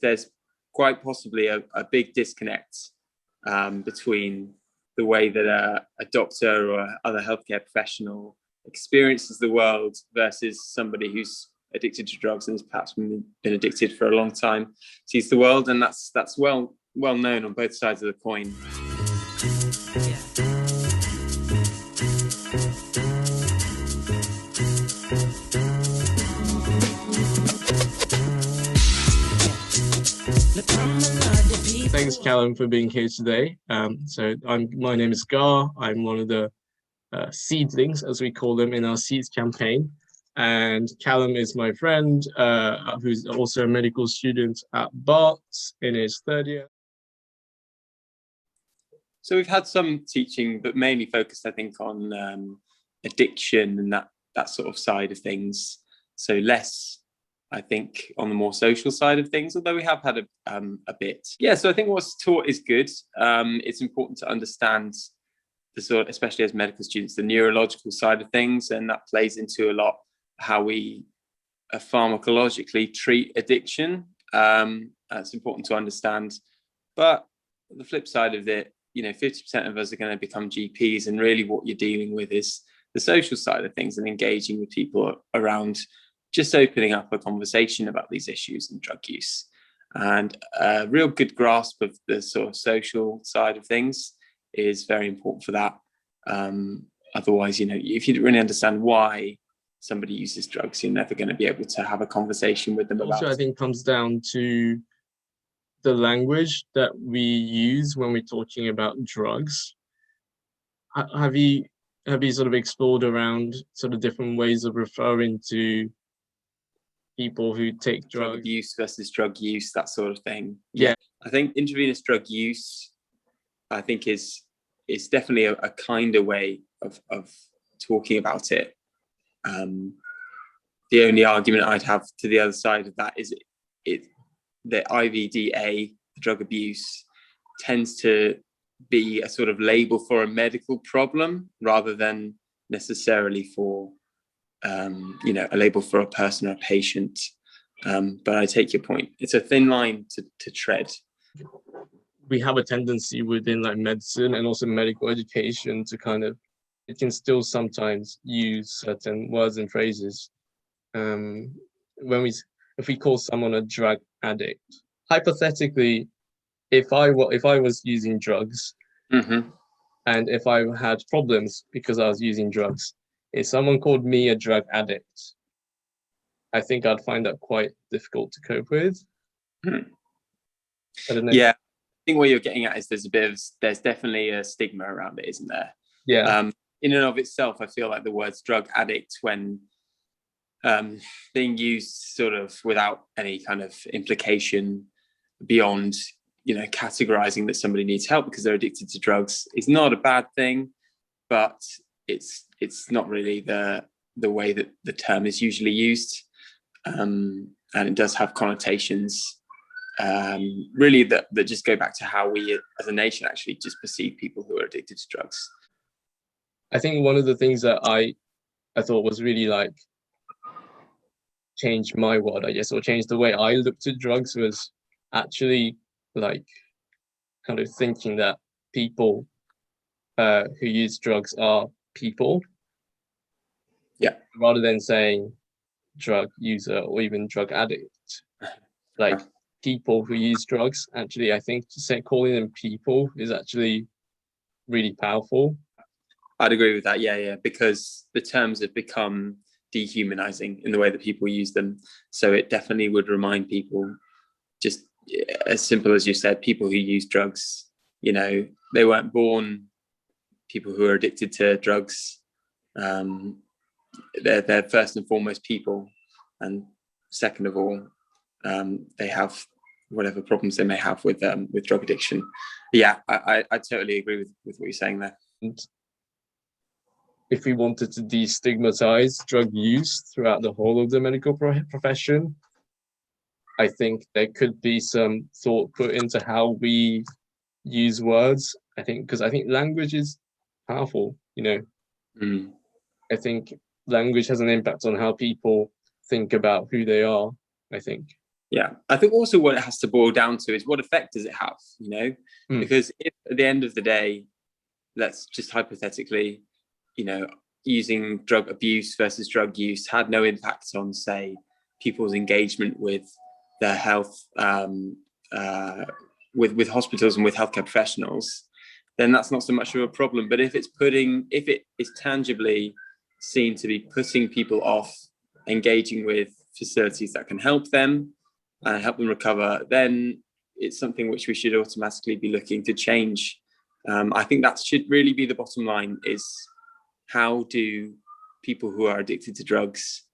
there's quite possibly a big disconnect between the way that a doctor or other healthcare professional experiences the world versus somebody who's addicted to drugs and has perhaps been addicted for a long time sees the world, and that's well known on both sides of the coin. Thanks, Callum, for being here today. My name is Gar. I'm one of the seedlings, as we call them, in our Seeds campaign. And Callum is my friend, who's also a medical student at Barts in his third year. So we've had some teaching, but mainly focused, I think, on addiction and that sort of side of things. So less, I think, on the more social side of things, although we have had a bit. Yeah, so I think what's taught is good. It's important to understand the sort, especially as medical students, the neurological side of things, and that plays into a lot how we pharmacologically treat addiction. That's important to understand. But the flip side of it, 50% of us are going to become GPs, and really what you're dealing with is the social side of things and engaging with people around just opening up a conversation about these issues and drug use. And a real good grasp of the sort of social side of things is very important for that. Otherwise, if you don't really understand why somebody uses drugs, you're never going to be able to have a conversation with them about it. Also, I think comes down to the language that we use when we're talking about drugs. Have you sort of explored around sort of different ways of referring to people who take drugs? Drug abuse versus drug use, that sort of thing. Yeah. I think intravenous drug use, I think is definitely a kinder way of talking about it. The only argument I'd have to the other side of that is the IVDA, drug abuse, tends to be a sort of label for a medical problem rather than necessarily for a label for a person or a patient. But I take your point. It's a thin line to tread. We have a tendency within like medicine and also medical education to it can still sometimes use certain words and phrases. If we call someone a drug addict, hypothetically, if I was using drugs, mm-hmm. and if I had problems because I was using drugs, if someone called me a drug addict, I think I'd find that quite difficult to cope with. I don't know. Yeah, I think what you're getting at is there's definitely a stigma around it, isn't there? Yeah. In and of itself, I feel like the words drug addict, when being used sort of without any kind of implication beyond, categorizing that somebody needs help because they're addicted to drugs, is not a bad thing, but it's not really the way that the term is usually used, and it does have connotations really that just go back to how we as a nation actually just perceive people who are addicted to drugs. I think one of the things that I thought was really like changed my world, I guess, or changed the way I looked at drugs, was actually like kind of thinking that people who use drugs are people. Yeah. Rather than saying drug user or even drug addict. Like people who use drugs, actually, I think calling them people is actually really powerful. I'd agree with that, yeah, because the terms have become dehumanizing in the way that people use them. So it definitely would remind people, just as simple as you said, people who use drugs, they weren't born people who are addicted to drugs. They're first and foremost people, and second of all, they have whatever problems they may have with drug addiction. Yeah, I totally agree with what you're saying there. And if we wanted to destigmatize drug use throughout the whole of the medical profession, I think there could be some thought put into how we use words. Because I think language is powerful, I think language has an impact on how people think about who they are, I think. Yeah, I think also what it has to boil down to is what effect does it have, because if at the end of the day, let's just hypothetically, using drug abuse versus drug use had no impact on, say, people's engagement with their health, with hospitals and with healthcare professionals, then that's not so much of a problem. But if it is tangibly seen to be putting people off engaging with facilities that can help them and help them recover, then it's something which we should automatically be looking to change. I think that should really be the bottom line, is how do people who are addicted to drugs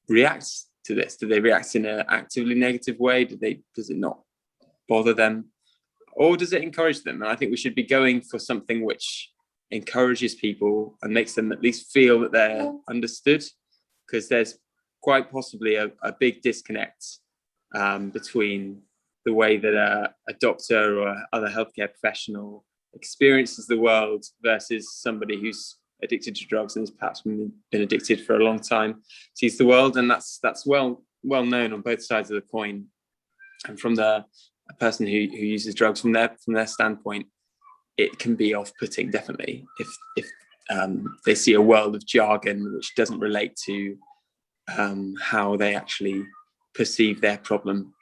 react to this? Do they react in an actively negative way? Does it not bother them? Or does it encourage them? And I think we should be going for something which encourages people and makes them at least feel that they're understood, because there's quite possibly a big disconnect between the way that a doctor or other healthcare professional experiences the world versus somebody who's addicted to drugs and has perhaps been addicted for a long time sees the world. And that's well known on both sides of the coin. And from a person who uses drugs, from their standpoint, it can be off-putting, definitely, if they see a world of jargon which doesn't relate to how they actually perceive their problem.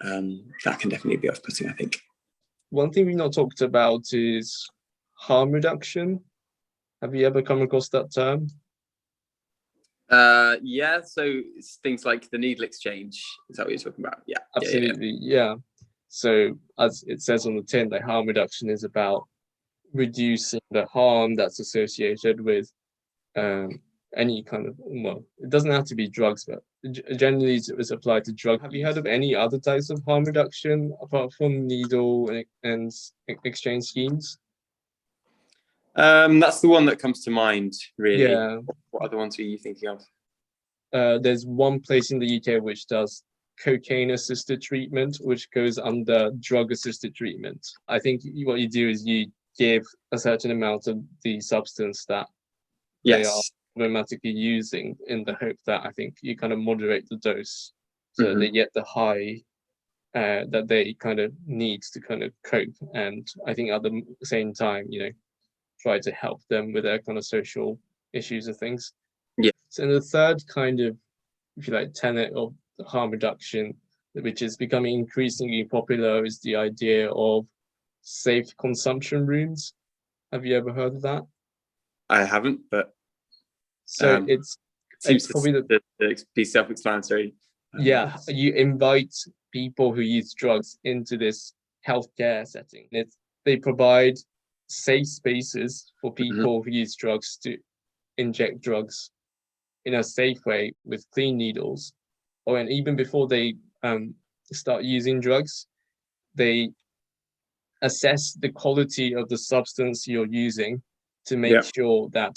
That can definitely be off-putting, I think. One thing we've not talked about is harm reduction. Have you ever come across that term? Yeah, so it's things like the needle exchange. Is that what you're talking about? Yeah. Absolutely, yeah. So as it says on the tin, that harm reduction is about reducing the harm that's associated with any kind of, well, it doesn't have to be drugs, but generally it's applied to drugs. Have you heard of any other types of harm reduction apart from needle and exchange schemes? That's the one that comes to mind, really. Yeah. What other ones are you thinking of? There's one place in the UK which does cocaine-assisted treatment, which goes under drug-assisted treatment. I think what you do is you give a certain amount of the substance that they are automatically using, in the hope that I think you kind of moderate the dose so that they get the high that they kind of need to kind of cope. And I think at the same time, try to help them with their kind of social issues and things. Yeah. So the third kind of, if you like, tenet of harm reduction, which is becoming increasingly popular, is the idea of safe consumption rooms. Have you ever heard of that? I haven't, but so it seems probably to be self-explanatory. Yeah, you invite people who use drugs into this healthcare setting. They provide safe spaces for people who use drugs to inject drugs in a safe way with clean needles, and even before they start using drugs, they assess the quality of the substance you're using to make sure that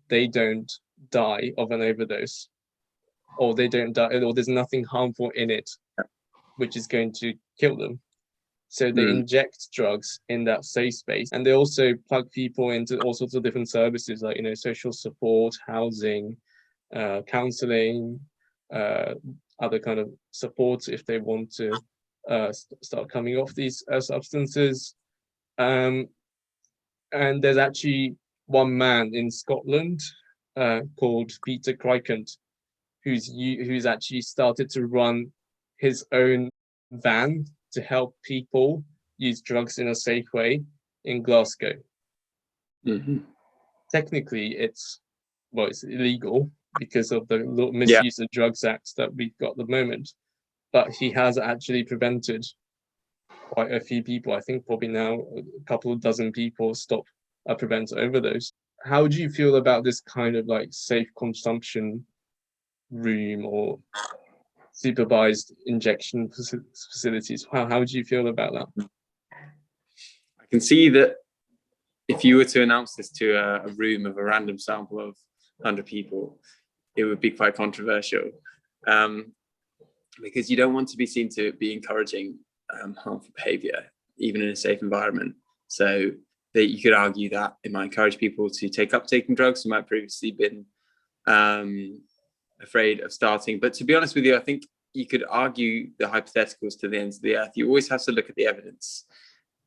they don't die of an overdose, or they don't die, or there's nothing harmful in it which is going to kill them. So they inject drugs in that safe space, and they also plug people into all sorts of different services, like social support, housing, counseling, other kind of support if they want to start coming off these substances. And there's actually one man in Scotland called Peter Crikant, who's actually started to run his own van to help people use drugs in a safe way in Glasgow. Technically, it's illegal because of the Misuse of Drugs Act that we've got at the moment, but he has actually prevented quite a few people. I think probably now a couple of dozen people prevent overdose. How do you feel about this kind of like safe consumption room or supervised injection facilities? How do you feel about that? I can see that if you were to announce this to a room of a random sample of 100 people, it would be quite controversial, because you don't want to be seen to be encouraging harmful behavior, even in a safe environment. So that you could argue that it might encourage people to take up taking drugs who might previously been afraid of starting. But to be honest with you, I think you could argue the hypotheticals to the ends of the earth. You always have to look at the evidence.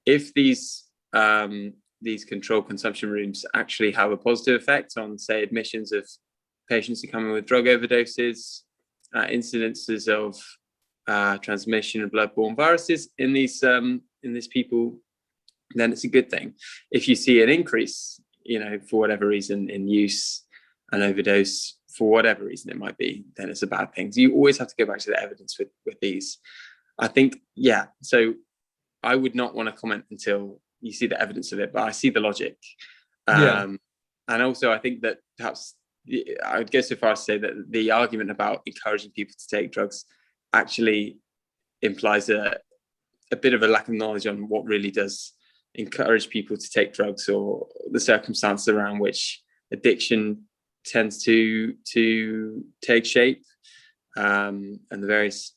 If these controlled consumption rooms actually have a positive effect on, say, admissions of patients who come in with drug overdoses, incidences of transmission of bloodborne viruses in these people, then it's a good thing. If you see an increase, for whatever reason in use and overdose, for whatever reason it might be, then it's a bad thing. So you always have to go back to the evidence with these. I think, yeah. So I would not want to comment until you see the evidence of it, but I see the logic. And also I think that perhaps I would go so far as to say that the argument about encouraging people to take drugs actually implies a bit of a lack of knowledge on what really does encourage people to take drugs, or the circumstances around which addiction tends to take shape, and the various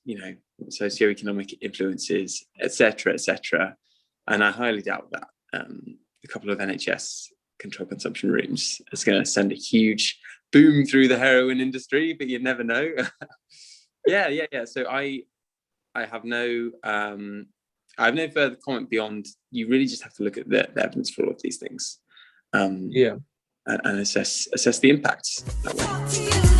socioeconomic influences, etc. And I highly doubt that a couple of NHS controlled consumption rooms is going to send a huge boom through the heroin industry, but you never know. Yeah. So I have no further comment beyond, you really just have to look at the evidence for all of these things, and assess the impacts that way.